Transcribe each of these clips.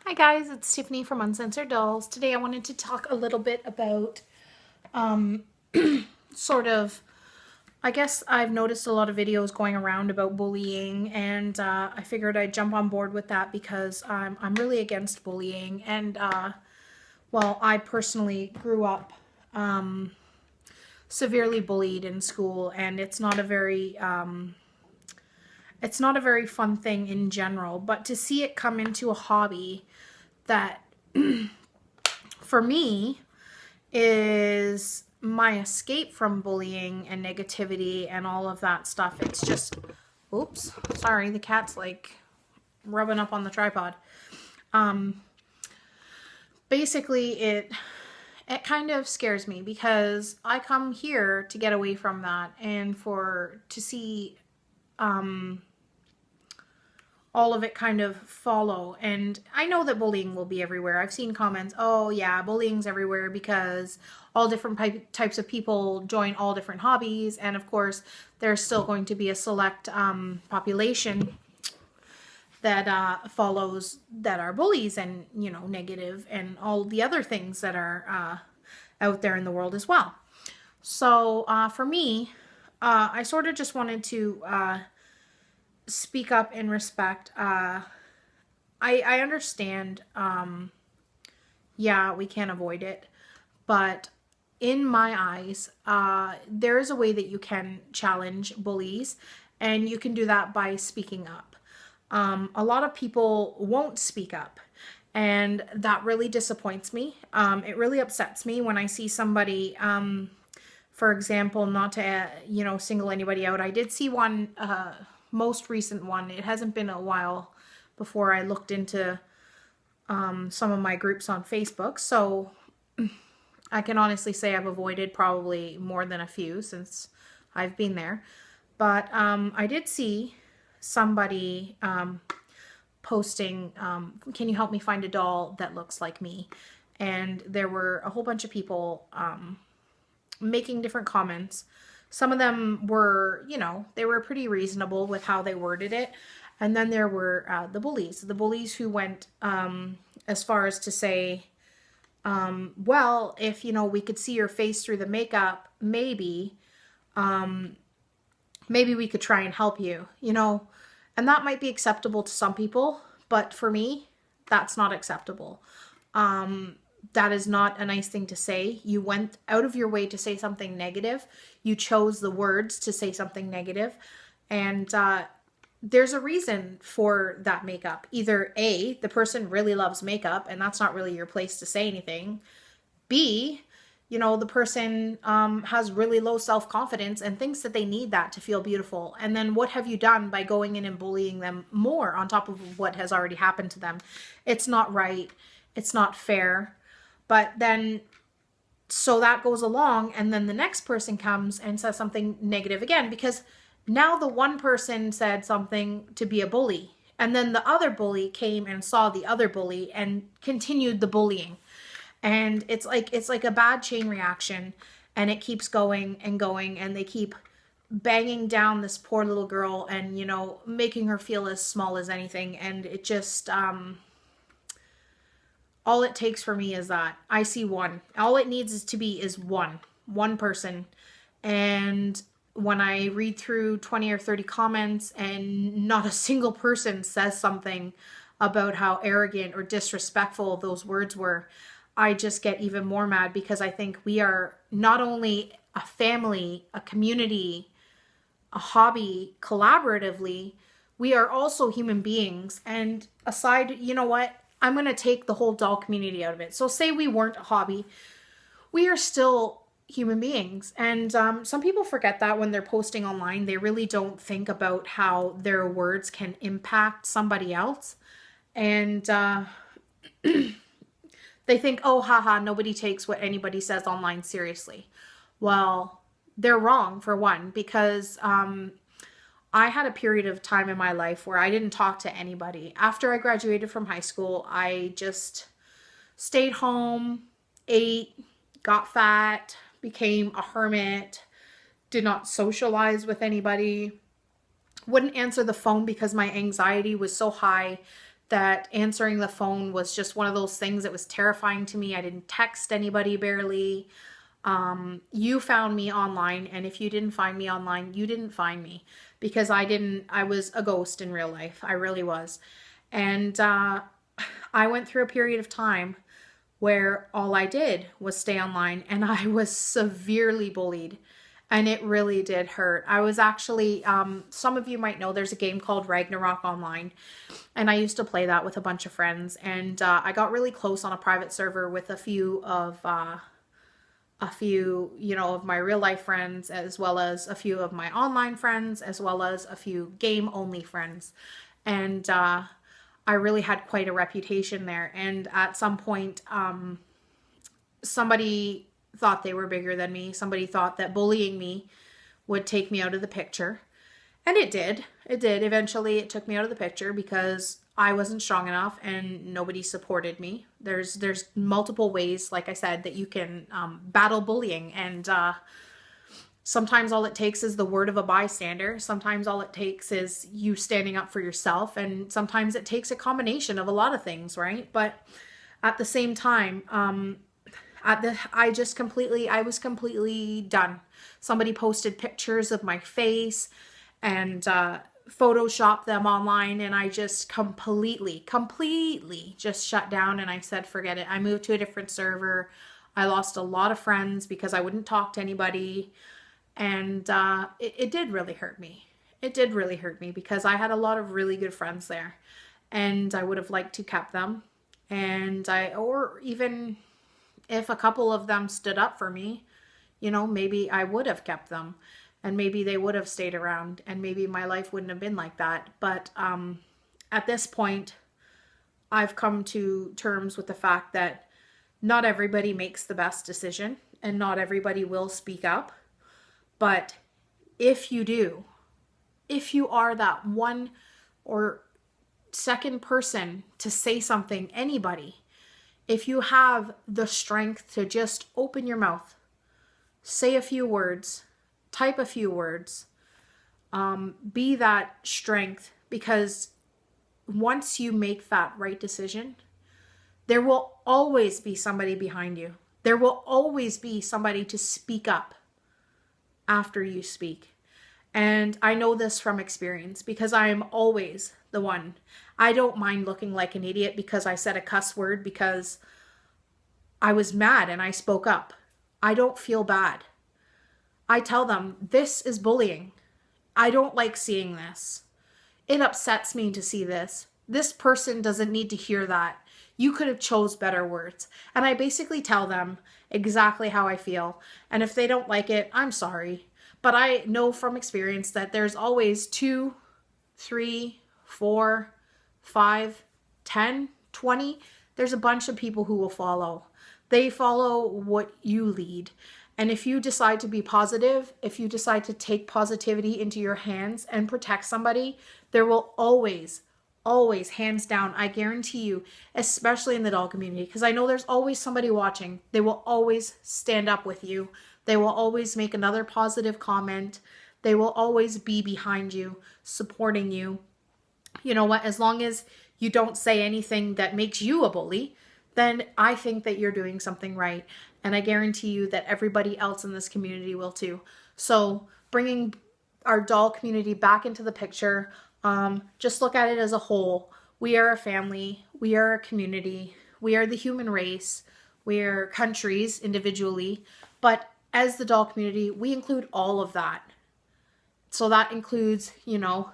Hi guys, it's Tiffany from Uncensored Dolls. Today I wanted to talk a little bit about um, sort of, I guess I've noticed a lot of videos going around about bullying, and I figured I'd jump on board with that because I'm really against bullying. And well, I personally grew up severely bullied in school, and it's not a very fun thing in general. But to see it come into a hobby that for me is my escape from bullying and negativity and all of that stuff. It's just, oops, sorry, the cat's like rubbing up on the tripod. Basically it kind of scares me because I come here to get away from that and to see all of it kind of follow. And I know that bullying will be everywhere. I've seen comments, oh yeah, bullying's everywhere because all different types of people join all different hobbies. And of course, there's still going to be a select population that follows that are bullies and, you know, negative and all the other things that are out there in the world as well. So for me, I sort of just wanted to speak up in respect. I understand, yeah, we can't avoid it, but in my eyes, there is a way that you can challenge bullies, and you can do that by speaking up. A lot of people won't speak up, and that really disappoints me. It really upsets me when I see somebody, for example, not to, you know, single anybody out. I did see one, most recent one. It hasn't been a while before I looked into some of my groups on Facebook. So I can honestly say I've avoided probably more than a few since I've been there. But I did see somebody posting, can you help me find a doll that looks like me? And there were a whole bunch of people making different comments. Some of them were, you know, they were pretty reasonable with how they worded it. And then there were the bullies who went as far as to say, well, if, you know, we could see your face through the makeup, maybe we could try and help you, you know. And that might be acceptable to some people, but for me, that's not acceptable. That is not a nice thing to say. You went out of your way to say something negative. You chose the words to say something negative. And there's a reason for that makeup. Either A, the person really loves makeup and that's not really your place to say anything. B, you know, the person has really low self-confidence and thinks that they need that to feel beautiful. And then what have you done by going in and bullying them more on top of what has already happened to them? It's not right. It's not fair. But then, so that goes along, and then the next person comes and says something negative again, because now the one person said something to be a bully, and then the other bully came and saw the other bully and continued the bullying. And it's like a bad chain reaction, and it keeps going and going, and they keep banging down this poor little girl and, you know, making her feel as small as anything. And it just all it takes for me is that I see one. All it needs is one person. And when I read through 20 or 30 comments and not a single person says something about how arrogant or disrespectful those words were, I just get even more mad, because I think we are not only a family, a community, a hobby, collaboratively, we are also human beings. And aside, you know what? I'm going to take the whole doll community out of it. So say we weren't a hobby, we are still human beings. And some people forget that when they're posting online. They really don't think about how their words can impact somebody else. And they think, oh, haha, nobody takes what anybody says online seriously. Well, they're wrong, for one, because I had a period of time in my life where I didn't talk to anybody. After I graduated from high school, I just stayed home, ate, got fat, became a hermit, did not socialize with anybody, wouldn't answer the phone because my anxiety was so high that answering the phone was just one of those things that was terrifying to me. I didn't text anybody barely. You found me online, and if you didn't find me online, you didn't find me, because I was a ghost in real life. I really was. And I went through a period of time where all I did was stay online, and I was severely bullied, and it really did hurt. I was actually, some of you might know, there's a game called Ragnarok Online, and I used to play that with a bunch of friends, and I got really close on a private server with a few, you know, of my real life friends, as well as a few of my online friends, as well as a few game only friends. And I really had quite a reputation there. And at some point, somebody thought they were bigger than me. Somebody thought that bullying me would take me out of the picture. And it did. It did. Eventually, it took me out of the picture because I wasn't strong enough and nobody supported me. There's multiple ways, like I said, that you can battle bullying. And sometimes all it takes is the word of a bystander. Sometimes all it takes is you standing up for yourself. And sometimes it takes a combination of a lot of things, right? But at the same time, I was completely done. Somebody posted pictures of my face and photoshopped them online, and I just completely just shut down, and I said, forget it. I moved to a different server. I lost a lot of friends because I wouldn't talk to anybody, and it did really hurt me. It did really hurt me because I had a lot of really good friends there, and I would have liked to kept them, or even if a couple of them stood up for me, you know, maybe I would have kept them, and maybe they would have stayed around, and maybe my life wouldn't have been like that. But at this point, I've come to terms with the fact that not everybody makes the best decision, and not everybody will speak up. But if you do, if you are that one or second person to say something, anybody, if you have the strength to just open your mouth, say a few words, type a few words, be that strength, because once you make that right decision, there will always be somebody behind you. There will always be somebody to speak up after you speak. And I know this from experience because I am always the one. I don't mind looking like an idiot because I said a cuss word because I was mad and I spoke up. I don't feel bad. I tell them, this is bullying. I don't like seeing this. It upsets me to see this. This person doesn't need to hear that. You could have chose better words. And I basically tell them exactly how I feel. And if they don't like it, I'm sorry. But I know from experience that there's always 2, 3, 4, 5, 10, 20. There's a bunch of people who will follow. They follow what you lead. And if you decide to be positive, if you decide to take positivity into your hands and protect somebody, there will always, hands down, I guarantee you, especially in the doll community, because I know there's always somebody watching. They will always stand up with you. They will always make another positive comment. They will always be behind you, supporting you. You know what? As long as you don't say anything that makes you a bully, then I think that you're doing something right. And I guarantee you that everybody else in this community will too. So bringing our doll community back into the picture, just look at it as a whole. We are a family. We are a community. We are the human race. We are countries individually. But as the doll community, we include all of that. So that includes, you know,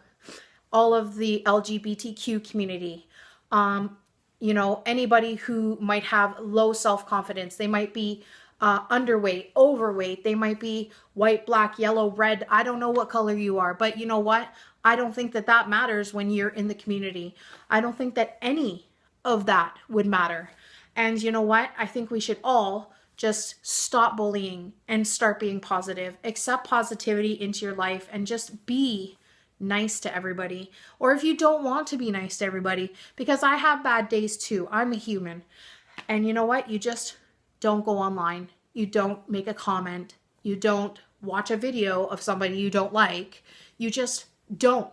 all of the LGBTQ community. You know, anybody who might have low self-confidence. They might be underweight, overweight. They might be white, black, yellow, red. I don't know what color you are, but you know what? I don't think that that matters when you're in the community. I don't think that any of that would matter. And you know what? I think we should all just stop bullying and start being positive. Accept positivity into your life and just be nice to everybody. Or if you don't want to be nice to everybody, because I have bad days too. I'm a human. And you know what? You just don't go online. You don't make a comment. You don't watch a video of somebody you don't like. You just don't.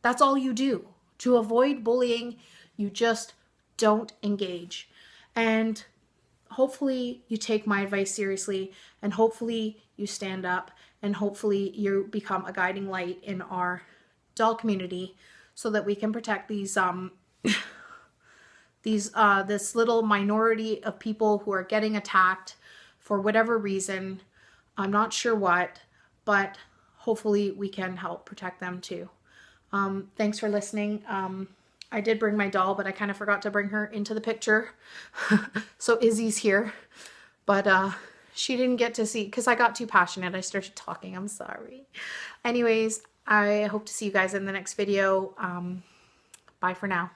That's all you do. To avoid bullying, You just don't engage. And hopefully you take my advice seriously, and hopefully you stand up, and hopefully you become a guiding light in our doll community so that we can protect these this little minority of people who are getting attacked for whatever reason. I'm not sure what, but hopefully we can help protect them too. Thanks for listening. I did bring my doll, but I kind of forgot to bring her into the picture. So Izzy's here, but she didn't get to see, because I got too passionate. I started talking. I'm sorry. Anyways, I hope to see you guys in the next video. Bye for now.